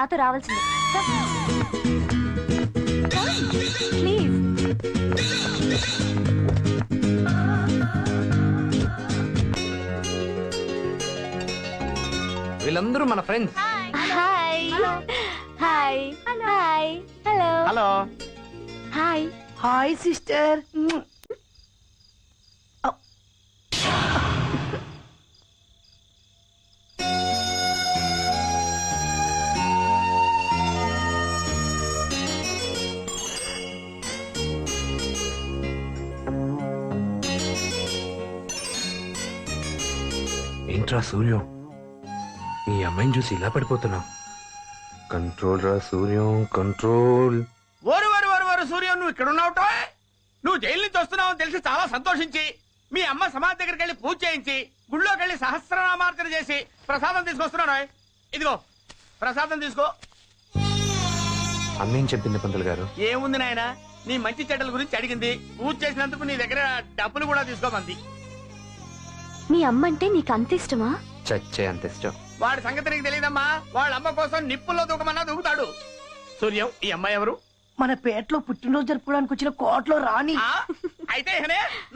నాతో రావాల్సింది ప్లీజ్. వీళ్ళందరూ మన friends. Hi hi hi hello hello hi hi sister. ఏంట్రా సూర్యం, ఈ అమ్మాయిని చూసి ఇలా పడిపోతున్నా. కంట్రోల్ రా సూర్యం, కంట్రోల్. ఓరు ఓరు ఓరు ఓరు సూర్యం, నువ్వు ఇక్కడ ఉన్నావుటో. నువ్వు జైలు నుంచి వస్తున్నావు అని తెలిసి చాలా సంతోషించి మీ అమ్మ సమాధి దగ్గరికి వెళ్ళి పూజ చేయించి గుళ్ళోకి వెళ్ళి సహస్రనామార్చన చేసి ప్రసాదం తీసుకొస్తున్నాను. ఇదిగో ప్రసాదం తీసుకో. అమ్మేం చెప్పింది పంతులు గారు? ఏముంది నాయన, నీ మంచి చెడ్డల గురించి అడిగింది. పూజ చేసినందుకు నీ దగ్గర డబ్బులు కూడా తీసుకోమంది. మీ అమ్మ అంటే నీకు అంత ఇష్టమా? చచ్చే అంత ఇష్టం. వాడి సంగతి నీకు తెలియదమ్మా. వాళ్ళ అమ్మ కోసం నిప్పుల్లో దూకమన్నా దూకుతాడు. సూర్యం, ఈ అమ్మాయి ఎవరు? మన పేటలో పుట్టినరోజు జరుపుకోవడానికి వచ్చిన కోటలో రాణి. అయితే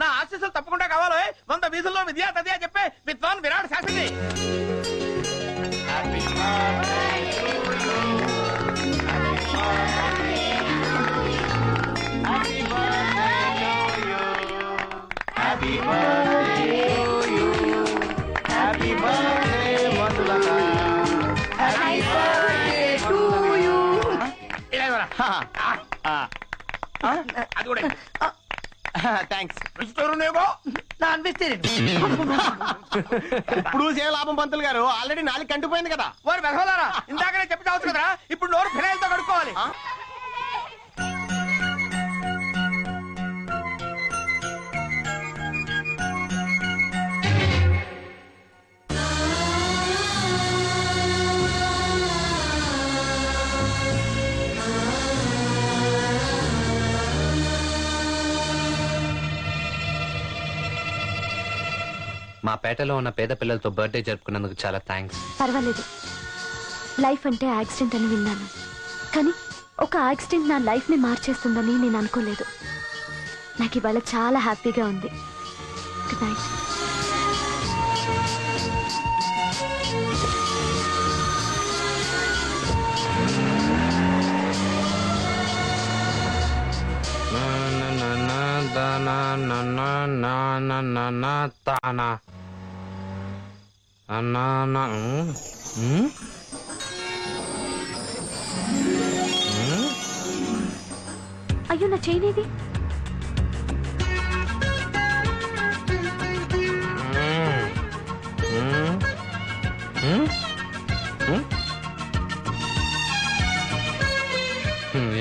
నా ఆశీస్సులు తప్పకుండా కావాలి. 100 వీధుల్లో విద్యా తదియా చెప్పే విద్వాన్ విరాట్ శాస్త్రి. అది కూడా థ్యాంక్స్. Non vegetarian. ఇప్పుడు ఏ లాభం పంతులు గారు, ఆల్రెడీ నాలుగు కంటిపోయింది కదా. వారు వెధవలారా, ఇందాకనే చెప్పి చావచ్చు కదా. ఇప్పుడు నోరు ఫినాయిల్తో కడుక్కోవాలి. మా పేటలో ఉన్న పేద పిల్లలతో బర్త్డే జరుపుకున్నందుకు చాలా థ్యాంక్స్. పర్వాలేదు, లైఫ్ అంటే యాక్సిడెంట్ అని విన్నాను, కానీ ఒక యాక్సిడెంట్ నా లైఫ్ ని మార్చేస్తుందని నేను అనుకోలేదు. నాకు ఇవాళ చాలా హ్యాపీగా ఉంది. Good night. అయ్యో, నా చైన్ ఏది?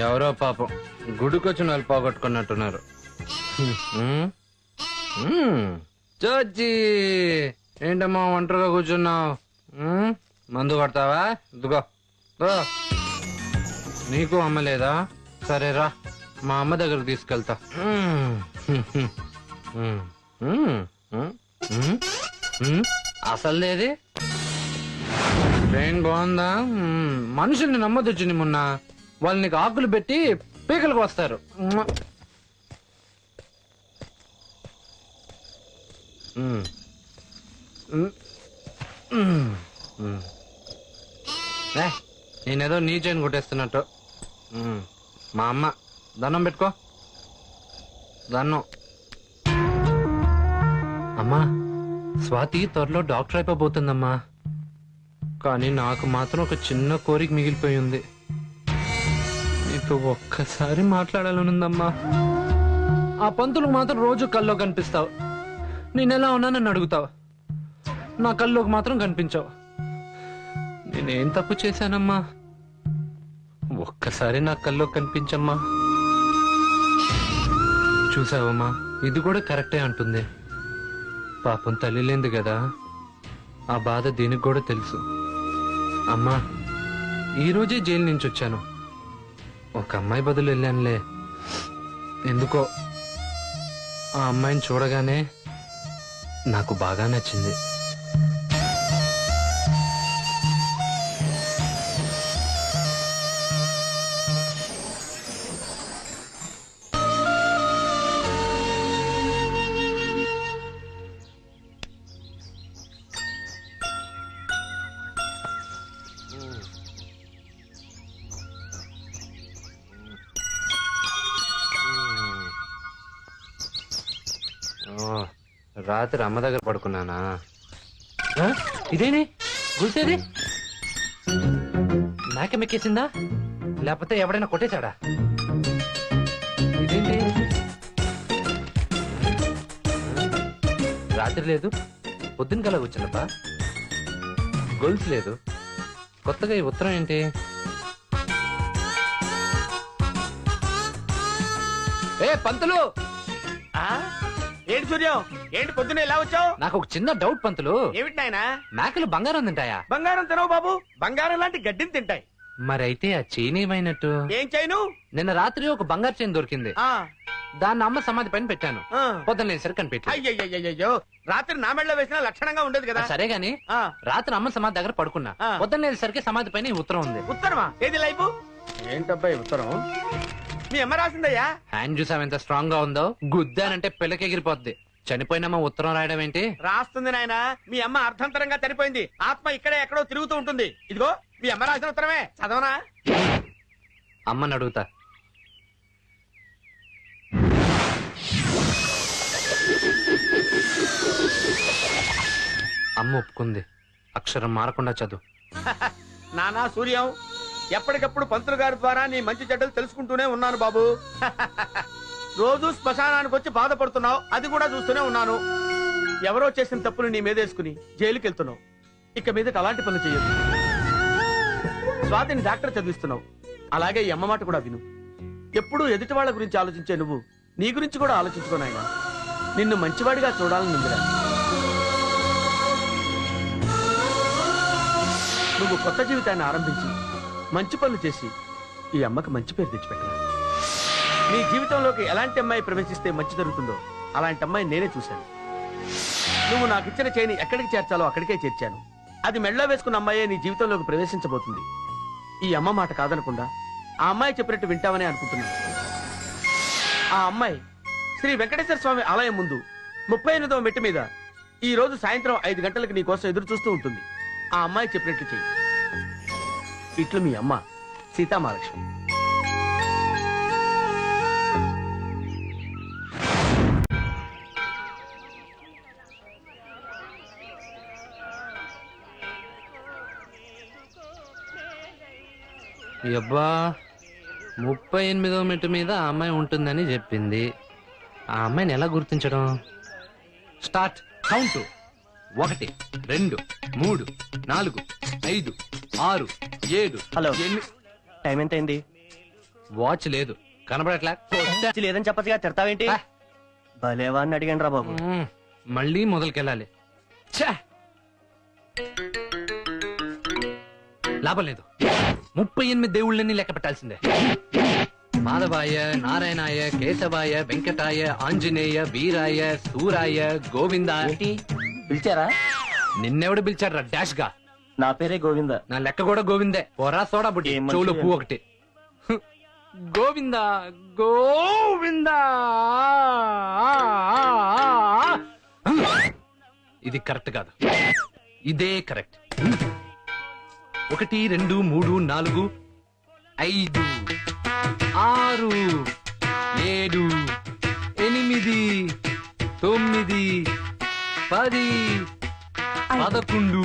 ఎవరో పాపం గుడికొచ్చిన వాళ్ళు పోగొట్టుకున్నట్టున్నారు. చోచి, ఏంటమ్మా ఒంటరిగా కూర్చున్నావు? మందు కొడతావా? ఇదిగో నీకు అమ్మ లేదా? సరేరా, మా అమ్మ దగ్గరకు తీసుకెళ్తా. అసలేది ట్రైన్ బాగుందా? మనుషుల్ని నమ్మదొచ్చింది మొన్న. వాళ్ళు నీకు ఆకులు పెట్టి పీకలకు వస్తారు. నేనేదో నీ చైన్ కొట్టేస్తున్నట్టు. మా అమ్మ దండం పెట్టుకో. దండం. అమ్మా, స్వాతి త్వరలో డాక్టర్ అయిపోబోతుందమ్మా. కానీ నాకు మాత్రం ఒక చిన్న కోరిక మిగిలిపోయింది. నీతో ఒక్కసారి మాట్లాడాలనుందమ్మా. ఆ పంతులకు మాత్రం రోజు కల్లో కనిపిస్తావు. నేనెలా ఉన్నానని అడుగుతావు. నా కల్లోకి మాత్రం కనిపించావు. నేనేం తప్పు చేశానమ్మా? ఒక్కసారి నా కల్లో కనిపించమ్మా. చూసావమ్మా, ఇది కూడా కరెక్టే అంటుంది. పాపం తల్లి లేంది కదా, ఆ బాధ దీనికి కూడా తెలుసు. అమ్మా, ఈరోజే జైలు నుంచి వచ్చాను. ఒక అమ్మాయి బదులు వెళ్ళానులే. ఎందుకో ఆ అమ్మాయిని చూడగానే నాకు బాగా నచ్చింది. రాత్రి అమ్మ దగ్గర పడుకున్నానా? ఆ? ఇదేని గుర్తేది నాకెమెక్కేసిందా లేకపోతే ఎవడైనా కొట్టేశాడా? ఇదేంటి రాత్రి లేదు పొద్దున కల కూర్చున్నప్ప గొలుసు లేదు కొత్తగా ఈ ఉత్తరం ఏంటి? ఏ పంతులు ఏంటి సూర్యం ఏంటి పొద్దున్న ఎలా వచ్చావు? నాకు ఒక చిన్న డౌట్ పంతులు. ఏమిటి నాయనా? మేకలు బంగారం తింటాయా? బంగారం తినవు బాబు, బంగారం లాంటి గడ్డిని తింటాయి. మరైతే ఆ చైన్ ఏమైనట్టు? ఏం చేయను? నిన్న రాత్రి ఒక బంగారు చైన్ దొరికింది. ఆ, దాన్ని అమ్మ సమాధి పైన పెట్టాను. ఆ. పొద్దున లేసరి కనిపెట్టి. అయ్యయ్యో రాత్రి నా మెడలో వేసిన లక్షణంగా ఉండేది కదా. సరే గాని ఆ, రాత్రి అమ్మ సమాధి దగ్గర పడుకున్నా. ఆ. పొద్దున్న లేసరికి సమాధి పైన ఈ ఉత్తరం ఉంది. ఉత్తరమా? ఏది లైఫ్? ఏంటబ్బాయి ఉత్తరం? మీ అమ్మ రాసిందయ్యా. హ్యాండ్ చూసావు ఎంత స్ట్రాంగ్ గా ఉందో. గుద్దానంటే పిల్లకెగిరిపోద్ది. చనిపోయినమ్మ ఉత్తరం రాయడం ఏంటి? రాస్తుంది నాయన. మీ అమ్మ అర్ధంతరంగా చనిపోయింది. ఆత్మ ఇక్కడే ఎక్కడో తిరుగుతూ ఉంటుంది. ఇదిగో మీ అమ్మ రాసిన ఉత్తరమే, చదవనా? అమ్మని అడుగుతా. అమ్మ ఒప్పుకుంది. అక్షరం మారకుండా చదువు. నానా సూర్యం, ఎప్పటికప్పుడు పంతులు గారి ద్వారా నీ మంచి చెడ్డలు తెలుసుకుంటూనే ఉన్నాను బాబు. రోజు శ్మశానానికి వచ్చి బాధపడుతున్నావు, అది కూడా చూస్తూనే ఉన్నాను. ఎవరో చేసిన తప్పులు నీ మీదేసుకుని జైలుకి వెళ్తున్నావు. ఇక మీదట అలాంటి పనులు చేయదు. స్వాతిని డాక్టర్ చదివిస్తున్నావు. అలాగే ఈ అమ్మ మాట కూడా విను. ఎప్పుడూ ఎదుటి వాళ్ళ గురించి ఆలోచించే నువ్వు నీ గురించి కూడా ఆలోచించుకోనాయన. నిన్ను మంచివాడిగా చూడాలని ఉందిరా. నువ్వు కొత్త జీవితాన్ని ఆరంభించి మంచి పనులు చేసి ఈ అమ్మకి మంచి పేరు తెచ్చిపెట్టరా. నీ జీవితంలోకి ఎలాంటి అమ్మాయి ప్రవేశిస్తే మంచి జరుగుతుందో అలాంటి అమ్మాయి నేనే చూశాను. నువ్వు నాకు ఇచ్చిన చేయిని ఎక్కడికి చేర్చాలో అక్కడికే చేర్చాను. అది మెడలో వేసుకున్న అమ్మాయే నీ జీవితంలోకి ప్రవేశించబోతుంది. ఈ అమ్మ మాట కాదనకుండా ఆ అమ్మాయి చెప్పినట్టు వింటావనే అనుకుంటున్నాను. ఆ అమ్మాయి శ్రీ వెంకటేశ్వర స్వామి ఆలయం ముందు 38వ మెట్టు మీద ఈ రోజు సాయంత్రం 5 గంటలకు నీ కోసం ఎదురు చూస్తూ ఉంటుంది. ఆ అమ్మాయి చెప్పినట్లు చెయ్యి. ఇట్లు మీ అమ్మ సీతామహాలక్ష్మి. అబ్బా 38వ మెట్టు మీద ఆ అమ్మాయి ఉంటుందని చెప్పింది. ఆ అమ్మాయిని ఎలా గుర్తించడం? Start count. 1 2 3 4 5 6 7. హలో, టైం ఎంత అయింది? వాచ్ లేదు, కనబడట్లా. లేదని చెప్పచ్చుగా, తిడతావేంటి? ఆ. భలేవాన్ని అడిగాను రా బాబు. మళ్ళీ మొదలుకెళ్ళాలి. లాభం లేదు. 38 దేవుళ్ళని లెక్క పెట్టాల్సిందే. మాధవాయ, నారాయణాయ, కేశవాయ, వెంకటాయ, ఆంజనేయ, వీరాయ, సూరాయ, గోవింద. ఏంటి పిలిచారా? నిన్నెవడు పిలిచాడ్రా డాష్ గా? నా పేరే గోవింద. నా లెక్క కూడా గోవిందే. పోరా సోడా బుట్టి, ఏం మనిషి చెవులో పువ్వు ఒకటి. గోవింద గోవింద. ఇది కరెక్ట్ కాదు, ఇదే కరెక్ట్. 1 2 3 4 5 6 7 8 9 10 11.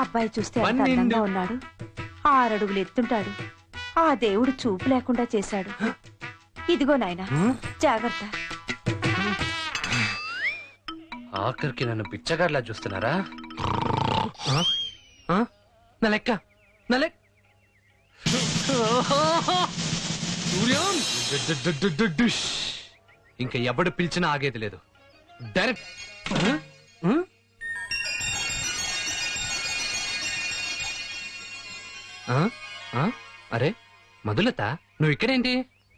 అబ్బాయి చూస్తే ఎంత 12. అందంగా ఉన్నాడు. 6 అడుగులు ఎత్తుంటాడు. ఆ దేవుడు చూపు లేకుండా చేశాడు. ఇదిగో నాయనా, జాగ్రత్త. ఆఖరికి నన్ను పిచ్చగాడ్లా చూస్తున్నారా? ఆ? ఆ? నా లెక్క, నా లెక్క. సూర్యం! ఇంకా ఎవడు పిలిచినా ఆగేది లేదు. డైరెక్ట్. అరే మధులత, నువ్వు ఇక్కడేంటి?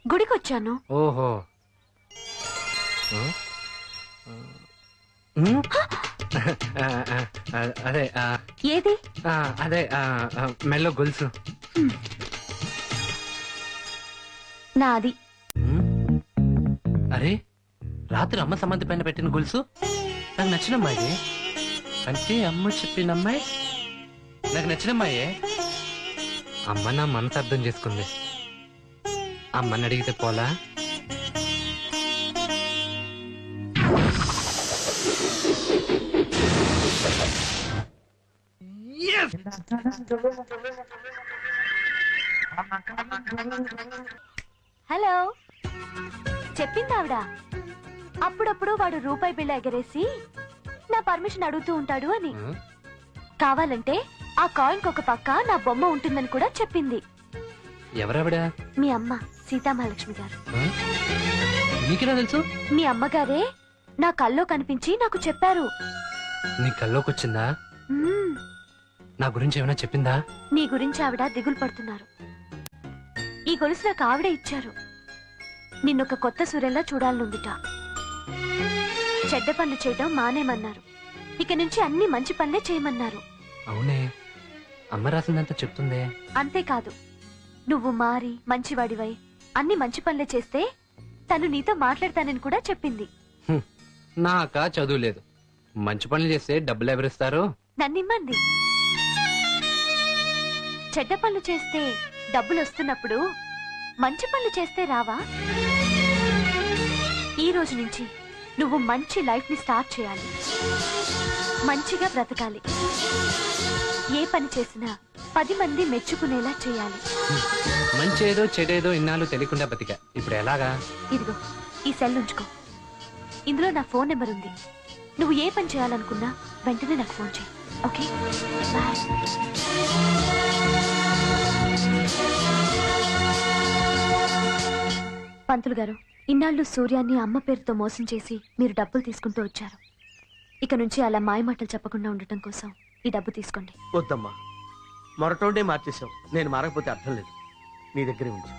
గుడికొచ్చాను. ఓహో. అదే ఏది? అదే మెల్లో గొలుసు. నాది. అరే రాత్రి అమ్మ సమాధి పైన పెట్టిన గొలుసు నాకు నచ్చిన అమ్మాయి. అంటే అమ్మ చెప్పిన అమ్మాయి నాకు నచ్చిన అమ్మాయే. అమ్మ నా మనసు అర్థం చేసుకుంది. అమ్మని అడిగితే పోలా? హలో, చెప్పింది ఆవిడ. అప్పుడప్పుడు వాడు రూపాయి బిళ్ళ ఎగరేసి నా పర్మిషన్ అడుగుతూ ఉంటాడు అని. కావాలంటే ఆ కాయిన్ ఒక పక్క నా బొమ్మ ఉంటుందని కూడా చెప్పింది. ఎవరావిడా? మీ అమ్మ సీతామహాలక్ష్మి గారు. నీకెలా తెలుసు? మీ అమ్మగారే నా కల్లో కనిపించి నాకు చెప్పారు. నీ కల్లోకి వచ్చిందా? మ్మ్. నా గురించి ఏమైనా చెప్పిందా? నీ గురించి ఆవిడ దిగులు పడుతున్నారు. ఈ గొలుసు నాకు ఆవిడే ఇచ్చారు. నిన్నొక కొత్త సూర్యంలా చూడాలనుందిట. చెడ్డ పనులు చేయడం మానేమన్నారు. ఇక నుంచి అన్ని మంచి పనులే చేయమన్నారు. అవునే, అమ్మ రాసిందంతా చెప్తుందే. అంతేకాదు, నువ్వు మారి మంచివాడివై అన్ని మంచి పనులే చేస్తే తను నీతో మాట్లాడతానని కూడా చెప్పింది. నాకా చదువు లేదు. మంచి పనులు చేస్తే డబ్బులు ఎవరిస్తారు? నన్నిమ్మంది. చెడ్డ పనులు చేస్తే డబ్బులు వస్తున్నప్పుడు మంచి పనులు చేస్తే రావా? ఈ రోజు నుంచి నువ్వు మంచి లైఫ్ ని స్టార్ట్ చేయాలి. మంచిగా బ్రతకాలి. ఏ పని చేసినా 10 మంది మెచ్చుకునేలా చేయాలి. మంచేదో చెడేదో ఇన్నాళ్ళు తెలియకుండా బతికా. ఇప్పుడు ఎలాగా? ఇదిగో ఈ సెల్ ఉంచుకో. ఇందులో నా ఫోన్ నెంబర్ ఉంది. నువ్వు ఏ పని చేయాలనుకున్నా వెంటనే నాకు ఫోన్ చేయి. Okay, bye. పంతులు గారు, ఇన్నాళ్ళు సూర్యాన్ని అమ్మ పేరుతో మోసం చేసి మీరు డబ్బులు తీసుకుంటూ వచ్చారు. ఇక నుంచి అలా మాయమాటలు చెప్పకుండా ఉండటం కోసం ఈ డబ్బు తీసుకోండి. వద్దమ్మా, మొరటోడే మార్చేసావు. నేను మారకపోతే అర్థం లేదు. నీ దగ్గరే ఉంచు.